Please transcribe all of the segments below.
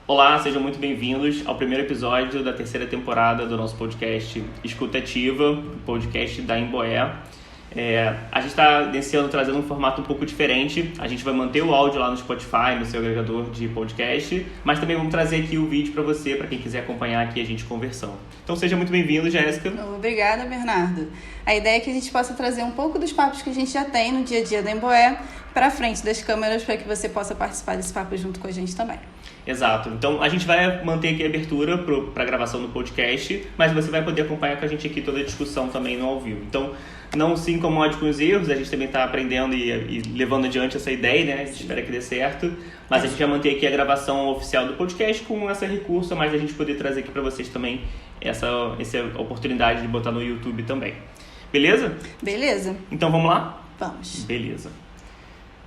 Olá, sejam muito bem-vindos ao primeiro episódio da terceira temporada do nosso podcast Escutativa, o podcast da Emboé. A gente está nesse ano trazendo um formato um pouco diferente. A gente vai manter o áudio lá no Spotify, no seu agregador de podcast, mas também vamos trazer aqui o vídeo para você, para quem quiser acompanhar aqui a gente conversando. Então seja muito bem-vindo, Jéssica. Obrigada, Bernardo. A ideia é que a gente possa trazer um pouco dos papos que a gente já tem no dia a dia da Emboé para frente das câmeras, para que você possa participar desse papo junto com a gente também. Exato. Então, a gente vai manter aqui a abertura para a gravação do podcast, mas você vai poder acompanhar com a gente aqui toda a discussão também no ao vivo. Então, não se incomode com os erros, a gente também está aprendendo e levando adiante essa ideia, né? A gente espera que dê certo, mas a gente vai manter aqui a gravação oficial do podcast com esse recurso, mas a gente poder trazer aqui para vocês também essa oportunidade de botar no YouTube também. Beleza? Beleza. Então, vamos lá? Vamos. Beleza.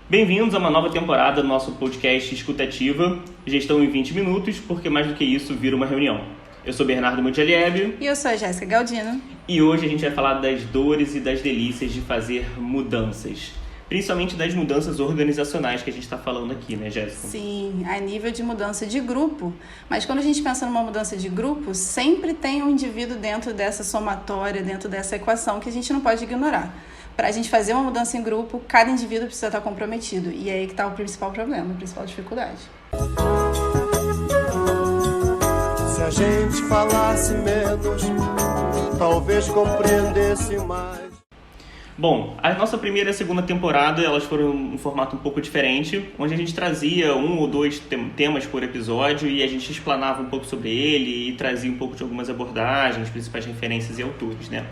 Bem-vindos a uma nova temporada do nosso podcast Escutativa, gestão em 20 minutos, porque mais do que isso vira uma reunião. Eu sou Bernardo Montialieb. E eu sou a Jéssica Galdino. E hoje a gente vai falar das dores e das delícias de fazer mudanças. Principalmente das mudanças organizacionais que a gente está falando aqui, né, Jéssica? Sim, a nível de mudança de grupo. Mas quando a gente pensa numa mudança de grupo, sempre tem um indivíduo dentro dessa somatória, dentro dessa equação que a gente não pode ignorar. Para a gente fazer uma mudança em grupo, cada indivíduo precisa estar comprometido. E é aí que está o principal problema, a principal dificuldade. Se a gente falasse menos, talvez compreendesse mais. Bom, a nossa primeira e segunda temporada, elas foram um formato um pouco diferente, onde a gente trazia um ou dois temas por episódio e a gente explanava um pouco sobre ele e trazia um pouco de algumas abordagens, principais referências e autores, né?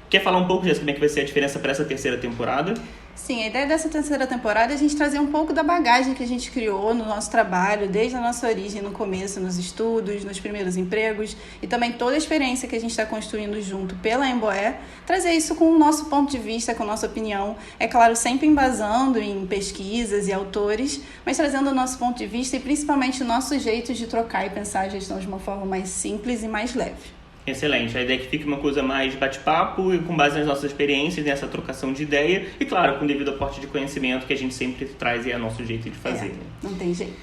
Quer falar um pouco, Jéssica, como é que vai ser a diferença para essa terceira temporada? Sim, a ideia dessa terceira temporada é a gente trazer um pouco da bagagem que a gente criou no nosso trabalho, desde a nossa origem no começo, nos estudos, nos primeiros empregos, e também toda a experiência que a gente está construindo junto pela Emboé, trazer isso com o nosso ponto de vista, com a nossa opinião, é claro, sempre embasando em pesquisas e autores, mas trazendo o nosso ponto de vista e principalmente o nosso jeito de trocar e pensar a gestão de uma forma mais simples e mais leve. Excelente, a ideia é que fique uma coisa mais bate-papo e com base nas nossas experiências, nessa trocação de ideia e, claro, com devido aporte de conhecimento que a gente sempre traz e é nosso jeito de fazer. Não tem jeito.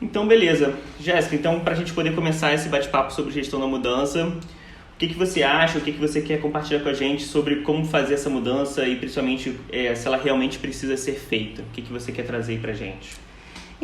Então, beleza. Jéssica, então, para a gente poder começar esse bate-papo sobre gestão da mudança, o que você acha, o que você quer compartilhar com a gente sobre como fazer essa mudança e, principalmente, se ela realmente precisa ser feita? O que você quer trazer aí para a gente?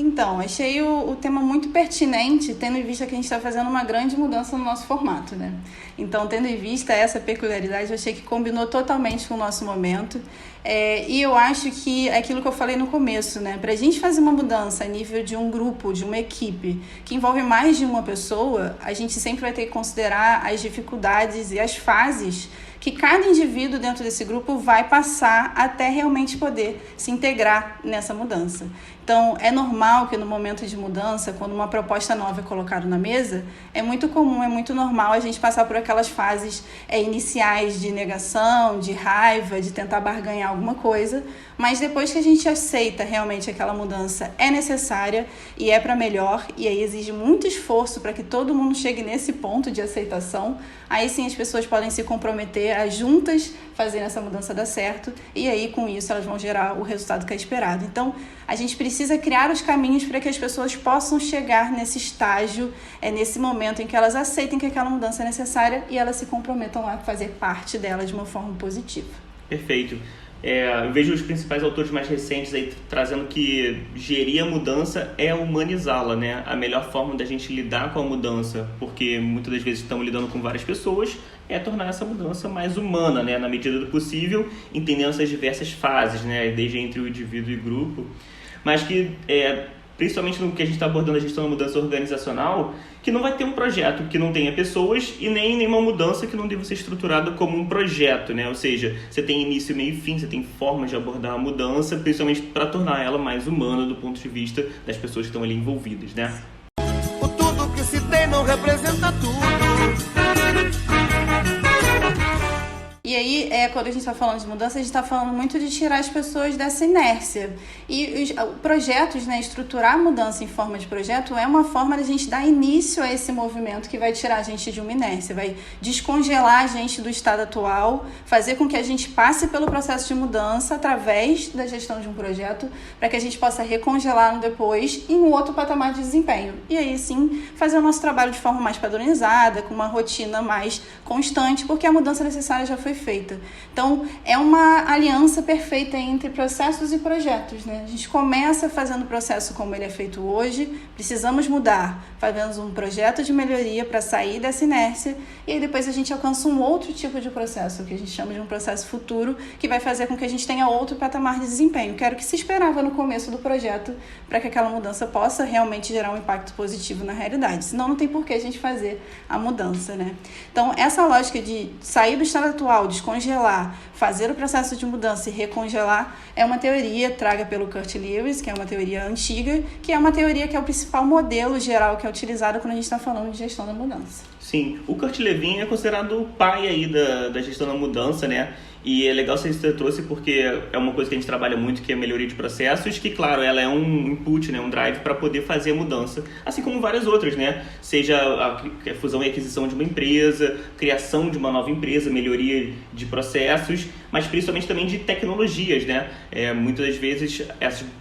Então, achei o tema muito pertinente, tendo em vista que a gente está fazendo uma grande mudança no nosso formato, né? Então, tendo em vista essa peculiaridade, eu achei que combinou totalmente com o nosso momento. E eu acho que é aquilo que eu falei no começo, né? Para a gente fazer uma mudança a nível de um grupo, de uma equipe, que envolve mais de uma pessoa, a gente sempre vai ter que considerar as dificuldades e as fases que cada indivíduo dentro desse grupo vai passar até realmente poder se integrar nessa mudança. Então, é normal que no momento de mudança, quando uma proposta nova é colocada na mesa, é muito comum, é muito normal a gente passar por aquelas fases iniciais de negação, de raiva, de tentar barganhar alguma coisa, mas depois que a gente aceita realmente aquela mudança é necessária e é para melhor, e aí exige muito esforço para que todo mundo chegue nesse ponto de aceitação, aí sim as pessoas podem se comprometer a juntas fazer essa mudança dar certo, e aí com isso elas vão gerar o resultado que é esperado. Então, a gente precisa criar os caminhos para que as pessoas possam chegar nesse estágio, nesse momento em que elas aceitem que aquela mudança é necessária e elas se comprometam a fazer parte dela de uma forma positiva. Perfeito. Eu vejo os principais autores mais recentes aí trazendo que gerir a mudança é humanizá-la, né? A melhor forma da gente lidar com a mudança, porque muitas das vezes estamos lidando com várias pessoas, é tornar essa mudança mais humana, né? Na medida do possível, entendendo essas diversas fases, né? Desde entre o indivíduo e o grupo, mas que principalmente no que a gente está abordando a gestão da mudança organizacional, que não vai ter um projeto que não tenha pessoas e nem nenhuma mudança que não deva ser estruturada como um projeto, né? Ou seja, você tem início, meio e fim, você tem formas de abordar a mudança, principalmente para tornar ela mais humana do ponto de vista das pessoas que estão ali envolvidas, né? O tudo que se tem não representa tudo. E aí, quando a gente está falando de mudança, a gente está falando muito de tirar as pessoas dessa inércia. E os projetos, né, estruturar a mudança em forma de projeto é uma forma de a gente dar início a esse movimento que vai tirar a gente de uma inércia, vai descongelar a gente do estado atual, fazer com que a gente passe pelo processo de mudança através da gestão de um projeto, para que a gente possa recongelar depois em um outro patamar de desempenho. E aí, sim, fazer o nosso trabalho de forma mais padronizada, com uma rotina mais constante, porque a mudança necessária já foi feita. Então, é uma aliança perfeita entre processos e projetos, né? A gente começa fazendo o processo como ele é feito hoje, precisamos mudar, fazemos um projeto de melhoria para sair dessa inércia, e aí depois a gente alcança um outro tipo de processo, que a gente chama de um processo futuro, que vai fazer com que a gente tenha outro patamar de desempenho, que era o que se esperava no começo do projeto, para que aquela mudança possa realmente gerar um impacto positivo na realidade. Senão não tem por que a gente fazer a mudança, né? Então, essa lógica de sair do estado atual, descongelar, fazer o processo de mudança e recongelar é uma teoria traga pelo Kurt Lewis, que é uma teoria antiga, que é uma teoria que é o principal modelo geral que é utilizado quando a gente está falando de gestão da mudança. Sim, o Kurt Lewin é considerado o pai aí da gestão da mudança, né? E é legal você trouxe porque é uma coisa que a gente trabalha muito, que é a melhoria de processos, que, claro, ela é um input, né, um drive para poder fazer a mudança, assim como várias outras, né? Seja a fusão e aquisição de uma empresa, criação de uma nova empresa, melhoria de processos, mas principalmente também de tecnologias, né? Muitas das vezes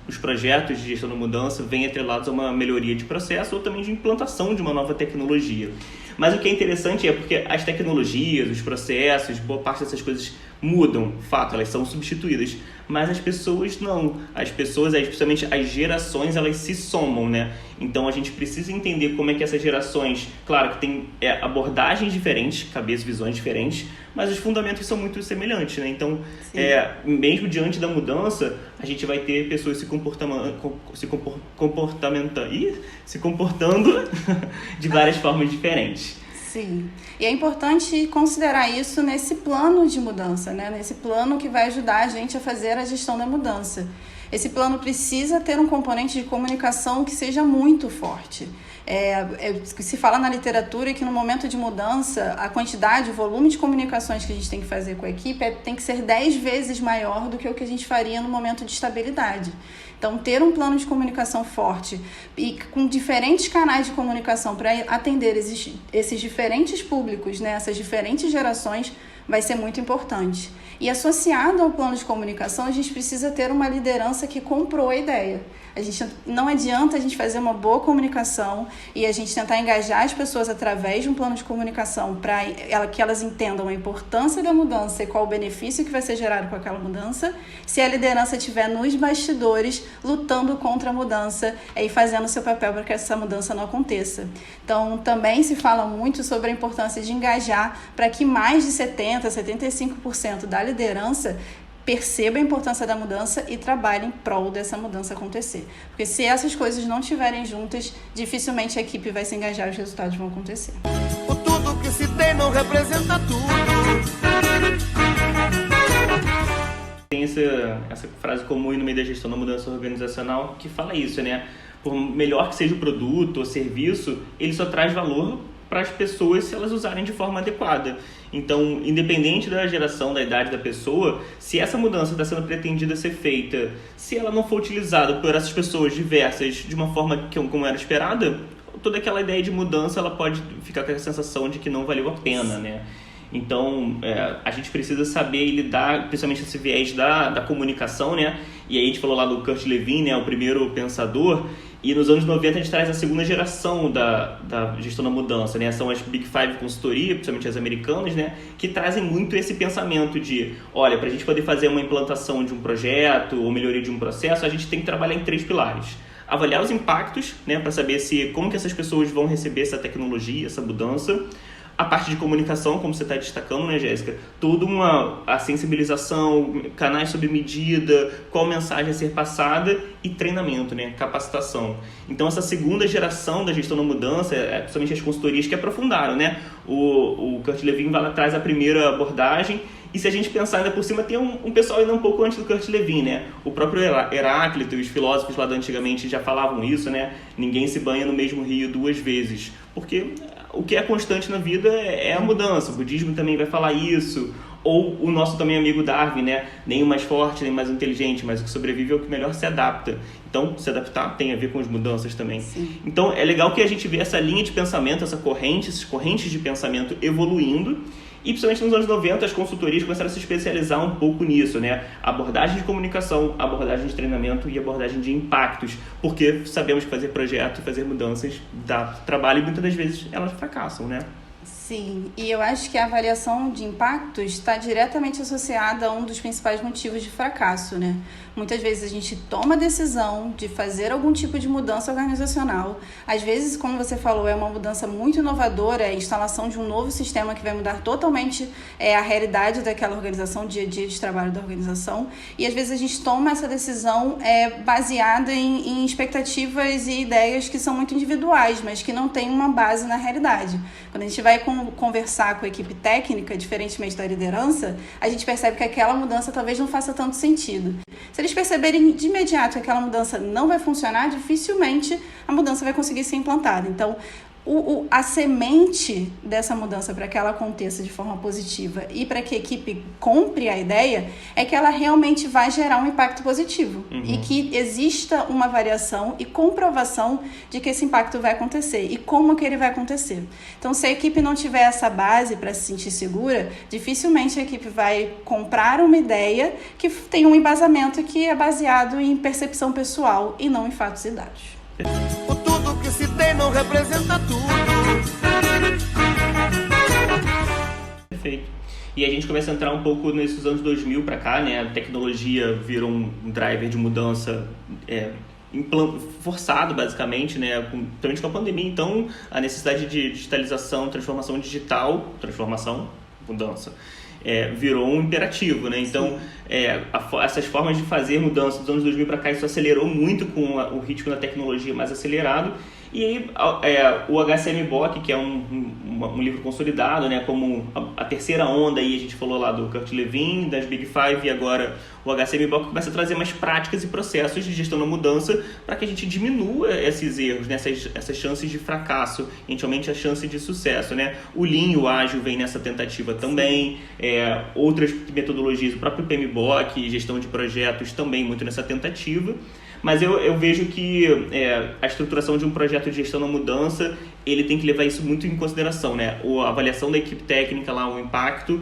os projetos de gestão da mudança vêm atrelados a uma melhoria de processo ou também de implantação de uma nova tecnologia. Mas o que é interessante é porque as tecnologias, os processos, boa parte dessas coisas mudam, fato, elas são substituídas, mas as pessoas não. As pessoas, principalmente as gerações, elas se somam, né? Então a gente precisa entender como é que essas gerações, claro que tem abordagens diferentes, cabeças, visões diferentes, mas os fundamentos são muito semelhantes, né? Então, mesmo diante da mudança, a gente vai ter pessoas se comportando de várias formas diferentes. Sim, e é importante considerar isso nesse plano de mudança, né? Nesse plano que vai ajudar a gente a fazer a gestão da mudança. Esse plano precisa ter um componente de comunicação que seja muito forte. Se fala na literatura que no momento de mudança, a quantidade, o volume de comunicações que a gente tem que fazer com a equipe tem que ser 10 vezes maior do que o que a gente faria no momento de estabilidade. Então, ter um plano de comunicação forte e com diferentes canais de comunicação para atender esses diferentes públicos, né, essas diferentes gerações, vai ser muito importante. E associado ao plano de comunicação, a gente precisa ter uma liderança que comprou a ideia. Não adianta a gente fazer uma boa comunicação e a gente tentar engajar as pessoas através de um plano de comunicação para que elas entendam a importância da mudança e qual o benefício que vai ser gerado com aquela mudança, se a liderança estiver nos bastidores lutando contra a mudança e fazendo o seu papel para que essa mudança não aconteça. Então, também se fala muito sobre a importância de engajar para que mais de 75% da liderança perceba a importância da mudança e trabalhe em prol dessa mudança acontecer. Porque se essas coisas não estiverem juntas, dificilmente a equipe vai se engajar e os resultados vão acontecer. O tudo que se tem não representa tudo. Tem essa frase comum no meio da gestão da mudança organizacional que fala isso, né? Por melhor que seja o produto ou serviço, ele só traz valor para as pessoas se elas usarem de forma adequada. Então, independente da geração, da idade da pessoa, se essa mudança está sendo pretendida ser feita, se ela não for utilizada por essas pessoas diversas de uma forma como era esperada, toda aquela ideia de mudança ela pode ficar com a sensação de que não valeu a pena, né? Então, a gente precisa saber lidar, principalmente esse viés da comunicação, né? E aí a gente falou lá do Kurt Lewin, né? O primeiro pensador. E nos anos 90 a gente traz a segunda geração da gestão da mudança, né? São as Big Five consultoria, principalmente as americanas, né? Que trazem muito esse pensamento de, olha, para a gente poder fazer uma implantação de um projeto ou melhoria de um processo, a gente tem que trabalhar em 3 pilares. Avaliar os impactos, né? Para saber como que essas pessoas vão receber essa tecnologia, essa mudança. A parte de comunicação, como você está destacando, né, Jéssica? Toda a sensibilização, canais sob medida, qual mensagem a ser passada e treinamento, né? Capacitação. Então, essa segunda geração da gestão da mudança, principalmente as consultorias que aprofundaram, né? O Kurt Lewin vai lá atrás a primeira abordagem. E se a gente pensar ainda por cima, tem um pessoal ainda um pouco antes do Kurt Lewin, né? O próprio Heráclito e os filósofos lá da antigamente já falavam isso, né? Ninguém se banha no mesmo rio 2 vezes. Porque o que é constante na vida é a mudança. O budismo também vai falar isso. Ou o nosso também amigo Darwin, né? Nem o mais forte, nem o mais inteligente, mas o que sobrevive é o que melhor se adapta. Então, se adaptar tem a ver com as mudanças também. Sim. Então, é legal que a gente vê essa linha de pensamento, essas correntes de pensamento evoluindo. E principalmente nos anos 90, as consultorias começaram a se especializar um pouco nisso, né? Abordagem de comunicação, abordagem de treinamento e abordagem de impactos. Porque sabemos que fazer projeto e fazer mudanças dá trabalho e muitas das vezes elas fracassam, né? Sim, e eu acho que a avaliação de impactos está diretamente associada a um dos principais motivos de fracasso, né? Muitas vezes a gente toma a decisão de fazer algum tipo de mudança organizacional. Às vezes, como você falou, é uma mudança muito inovadora, é a instalação de um novo sistema que vai mudar totalmente a realidade daquela organização, o dia a dia de trabalho da organização. E às vezes a gente toma essa decisão baseada em expectativas e ideias que são muito individuais, mas que não têm uma base na realidade. Quando a gente vai conversar com a equipe técnica, diferentemente da liderança, a gente percebe que aquela mudança talvez não faça tanto sentido. Se eles perceberem de imediato que aquela mudança não vai funcionar, dificilmente a mudança vai conseguir ser implantada. Então, a semente dessa mudança para que ela aconteça de forma positiva e para que a equipe compre a ideia é que ela realmente vai gerar um impacto positivo e que exista uma variação e comprovação de que esse impacto vai acontecer e como que ele vai acontecer. Então, se a equipe não tiver essa base para se sentir segura, dificilmente a equipe vai comprar uma ideia que tem um embasamento que é baseado em percepção pessoal e não em fatos e dados. O tudo que se tem não representa tudo. Perfeito. E a gente começa a entrar um pouco nesses anos 2000 para cá, né? A tecnologia virou um driver de mudança forçado, basicamente, né? Principalmente com a pandemia. Então, a necessidade de digitalização, transformação digital, mudança, virou um imperativo, né? Então, essas formas de fazer mudança dos anos 2000 para cá, isso acelerou muito com o ritmo da tecnologia mais acelerado. E aí, o HCM-BOK, que é um livro consolidado, né, como a terceira onda, aí a gente falou lá do Kurt Lewin, das Big Five, e agora o HCM-BOK começa a trazer mais práticas e processos de gestão da mudança para que a gente diminua esses erros, né, essas chances de fracasso, e a gente aumente a chance de sucesso, né? O Lean, o Ágil, vem nessa tentativa também, outras metodologias, o próprio PMBOK, gestão de projetos, também muito nessa tentativa. Mas eu vejo que a estruturação de um projeto de gestão da mudança, ele tem que levar isso muito em consideração, né? A avaliação da equipe técnica, lá, o impacto,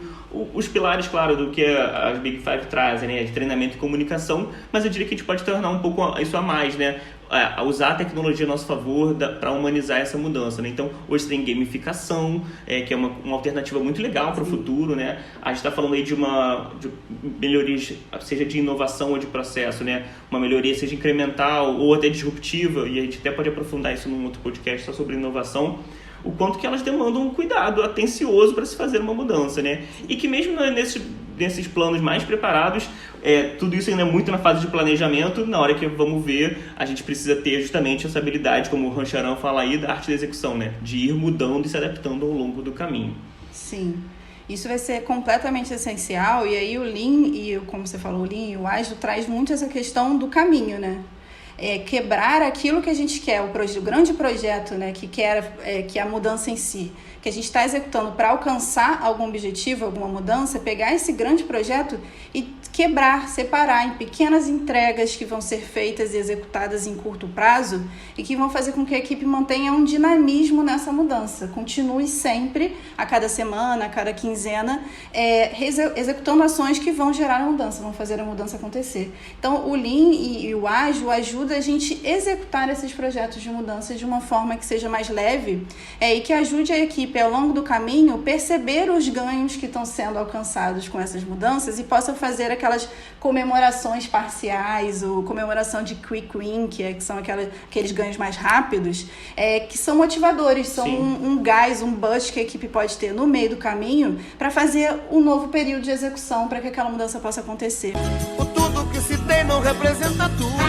os pilares, claro, do que as Big Five trazem, né? De treinamento e comunicação, mas eu diria que a gente pode tornar um pouco isso a mais, né? Usar a tecnologia a nosso favor para humanizar essa mudança, né? Então, hoje tem gamificação, que é uma alternativa muito legal para o futuro, né? A gente está falando aí de melhorias, seja de inovação ou de processo, né? Uma melhoria seja incremental ou até disruptiva, e a gente até pode aprofundar isso num outro podcast só sobre inovação, o quanto que elas demandam um cuidado atencioso para se fazer uma mudança, né? E que mesmo nesses planos mais preparados, tudo isso ainda é muito na fase de planejamento. Na hora que vamos ver, a gente precisa ter justamente essa habilidade, como o Rancharan fala aí, da arte da execução, né? De ir mudando e se adaptando ao longo do caminho. Sim. Isso vai ser completamente essencial, e aí o Lean, como você falou, o Lean e o Ágil traz muito essa questão do caminho, né? Quebrar aquilo que a gente quer, o grande projeto, né, que é a mudança em si, que a gente está executando para alcançar algum objetivo, alguma mudança, pegar esse grande projeto e quebrar, separar em pequenas entregas que vão ser feitas e executadas em curto prazo e que vão fazer com que a equipe mantenha um dinamismo nessa mudança, continue sempre, a cada semana, a cada quinzena, executando ações que vão gerar a mudança, vão fazer a mudança acontecer. Então, o Lean e o Ágil ajuda a gente a executar esses projetos de mudança de uma forma que seja mais leve e que ajude a equipe, ao longo do caminho, perceber os ganhos que estão sendo alcançados com essas mudanças e possa fazer aquelas comemorações parciais ou comemoração de quick win, que são aqueles ganhos mais rápidos, que são motivadores, são um gás, um boost que a equipe pode ter no meio do caminho para fazer um novo período de execução para que aquela mudança possa acontecer. O tudo que se tem não representa tudo.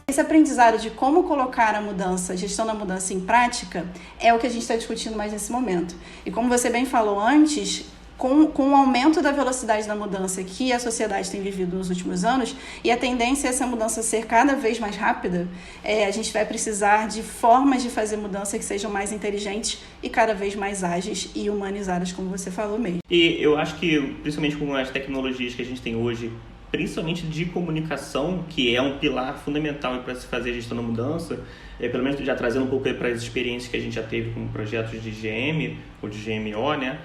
Esse aprendizado de como colocar a gestão da mudança em prática é o que a gente está discutindo mais nesse momento. E como você bem falou antes, com o aumento da velocidade da mudança que a sociedade tem vivido nos últimos anos, e a tendência é essa mudança ser cada vez mais rápida, a gente vai precisar de formas de fazer mudança que sejam mais inteligentes e cada vez mais ágeis e humanizadas, como você falou mesmo. E eu acho que, principalmente com as tecnologias que a gente tem hoje, principalmente de comunicação, que é um pilar fundamental para se fazer a gestão da mudança, pelo menos já trazendo um pouco para as experiências que a gente já teve com projetos de GM ou de GMO, né?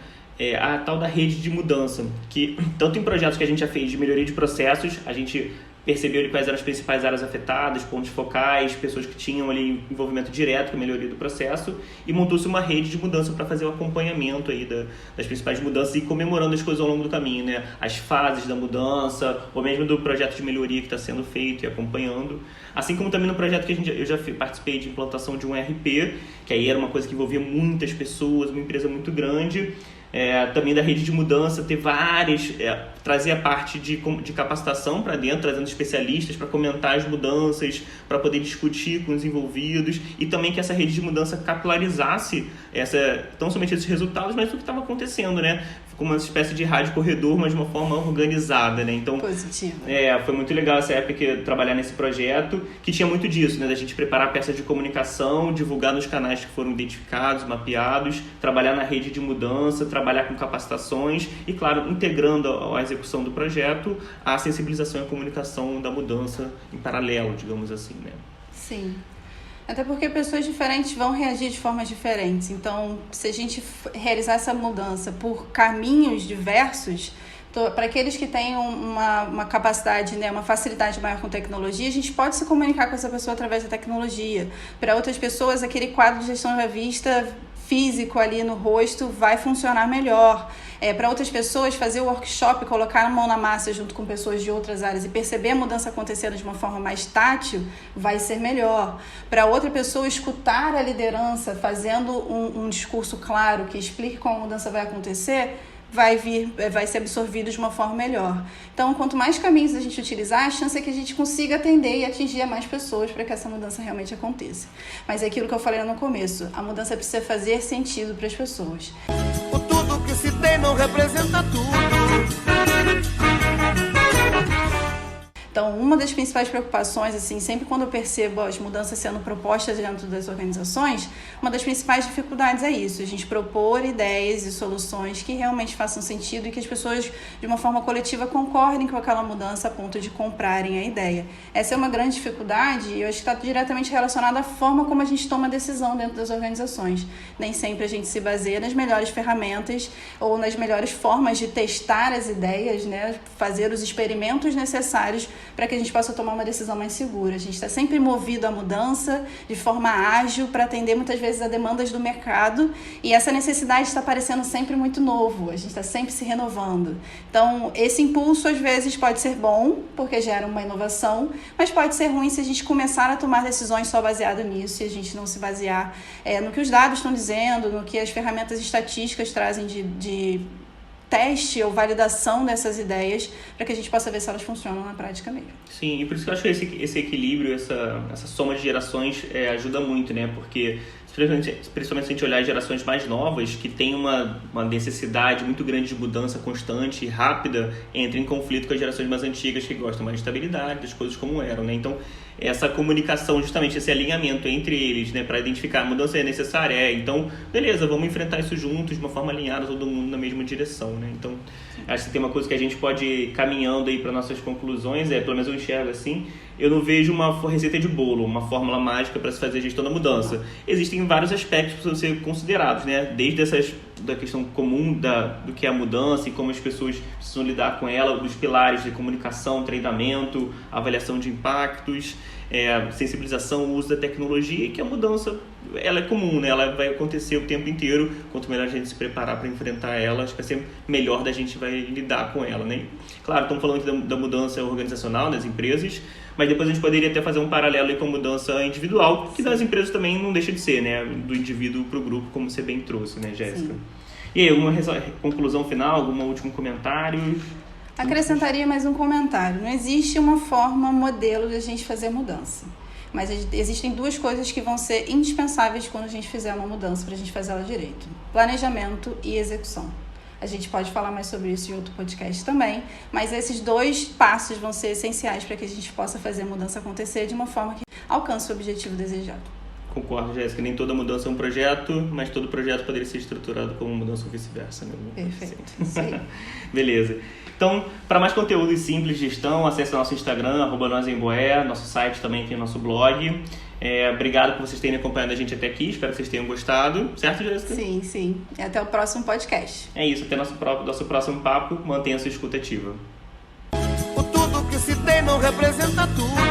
A tal da rede de mudança, que tanto em projetos que a gente já fez de melhoria de processos, a gente percebeu ali quais eram as principais áreas afetadas, pontos focais, pessoas que tinham ali envolvimento direto com a melhoria do processo, e montou-se uma rede de mudança para fazer o acompanhamento aí das principais mudanças e comemorando as coisas ao longo do caminho, né? As fases da mudança, ou mesmo do projeto de melhoria que está sendo feito e acompanhando. Assim como também no projeto que eu já participei de implantação de um ERP, que aí era uma coisa que envolvia muitas pessoas, uma empresa muito grande. Também da rede de mudança, ter várias, trazer a parte de capacitação para dentro, trazendo especialistas para comentar as mudanças, para poder discutir com os envolvidos, e também que essa rede de mudança capilarizasse não somente esses resultados, mas o que estava acontecendo, né? Como uma espécie de rádio corredor, mas de uma forma organizada, né? Então, positivo. Foi muito legal essa época trabalhar nesse projeto, que tinha muito disso, né? Da gente preparar peças de comunicação, divulgar nos canais que foram identificados, mapeados, trabalhar na rede de mudança, trabalhar com capacitações e, claro, integrando a execução do projeto a sensibilização e a comunicação da mudança em paralelo, digamos assim, né? Sim. Até porque pessoas diferentes vão reagir de formas diferentes. Então, se a gente realizar essa mudança por caminhos diversos, para aqueles que têm uma capacidade, né, uma facilidade maior com tecnologia, a gente pode se comunicar com essa pessoa através da tecnologia. Para outras pessoas, aquele quadro de gestão da vista físico ali no rosto vai funcionar melhor. Para outras pessoas, fazer o workshop, colocar a mão na massa junto com pessoas de outras áreas e perceber a mudança acontecendo de uma forma mais tátil, vai ser melhor. Para outra pessoa, escutar a liderança fazendo um discurso claro que explique como a mudança vai acontecer, vai ser absorvido de uma forma melhor. Então, quanto mais caminhos a gente utilizar, a chance é que a gente consiga atender e atingir a mais pessoas para que essa mudança realmente aconteça. Mas é aquilo que eu falei no começo, a mudança precisa fazer sentido para as pessoas. O tudo que se tem não representa tudo. Então, uma das principais preocupações, assim, sempre quando eu percebo as mudanças sendo propostas dentro das organizações, uma das principais dificuldades é isso, a gente propor ideias e soluções que realmente façam sentido e que as pessoas, de uma forma coletiva, concordem com aquela mudança a ponto de comprarem a ideia. Essa é uma grande dificuldade e eu acho que está diretamente relacionada à forma como a gente toma decisão dentro das organizações. Nem sempre a gente se baseia nas melhores ferramentas ou nas melhores formas de testar as ideias, né? Fazer os experimentos necessários para que a gente possa tomar uma decisão mais segura. A gente está sempre movido à mudança de forma ágil para atender muitas vezes a demandas do mercado e essa necessidade está parecendo sempre muito novo, a gente está sempre se renovando. Então, esse impulso às vezes pode ser bom, porque gera uma inovação, mas pode ser ruim se a gente começar a tomar decisões só baseado nisso e a gente não se basear no que os dados estão dizendo, no que as ferramentas estatísticas trazem de teste ou validação dessas ideias para que a gente possa ver se elas funcionam na prática mesmo. Sim, e por isso que eu acho que esse equilíbrio, essa soma de gerações ajuda muito, né? Porque principalmente se a gente olhar as gerações mais novas, que tem uma necessidade muito grande de mudança constante e rápida, entra em conflito com as gerações mais antigas que gostam mais de estabilidade, das coisas como eram, né? Então, essa comunicação, justamente esse alinhamento entre eles, né, para identificar a mudança é necessária, então, beleza, vamos enfrentar isso juntos, de uma forma alinhada, todo mundo na mesma direção, né? Então, acho que tem uma coisa que a gente pode ir caminhando aí para nossas conclusões, pelo menos eu enxergo assim, eu não vejo uma receita de bolo, uma fórmula mágica para se fazer a gestão da mudança. Existem vários aspectos que precisam ser considerados, né? Desde da questão comum do que é a mudança e como as pessoas precisam lidar com ela, dos pilares de comunicação, treinamento, avaliação de impactos, sensibilização, uso da tecnologia, e que a mudança ela é comum, né? Ela vai acontecer o tempo inteiro. Quanto melhor a gente se preparar para enfrentar ela, acho que vai ser melhor da gente vai lidar com ela, né? Claro, estamos falando aqui da mudança organizacional das empresas, mas depois a gente poderia até fazer um paralelo aí com a mudança individual, que das empresas também não deixa de ser, né? Do indivíduo para o grupo, como você bem trouxe, né, Jéssica? Sim. E aí, alguma conclusão final, algum último comentário? Acrescentaria mais um comentário. Não existe uma forma modelo de a gente fazer mudança. Mas existem duas coisas que vão ser indispensáveis quando a gente fizer uma mudança para a gente fazer ela direito: planejamento e execução. A gente pode falar mais sobre isso em outro podcast também, mas esses 2 passos vão ser essenciais para que a gente possa fazer a mudança acontecer de uma forma que alcance o objetivo desejado. Concordo, Jéssica. Nem toda mudança é um projeto, mas todo projeto poderia ser estruturado como mudança ou vice-versa. Né? Perfeito. Sim. Beleza. Então, para mais conteúdos simples de gestão, acesse nosso Instagram, @nosemboé, nosso site também tem nosso blog. Obrigado por vocês terem acompanhado a gente até aqui, espero que vocês tenham gostado, certo, Jéssica? Sim, sim. E até o próximo podcast. É isso, até nosso próximo papo, mantenha a sua escuta ativa. O tudo que se tem não representa tudo.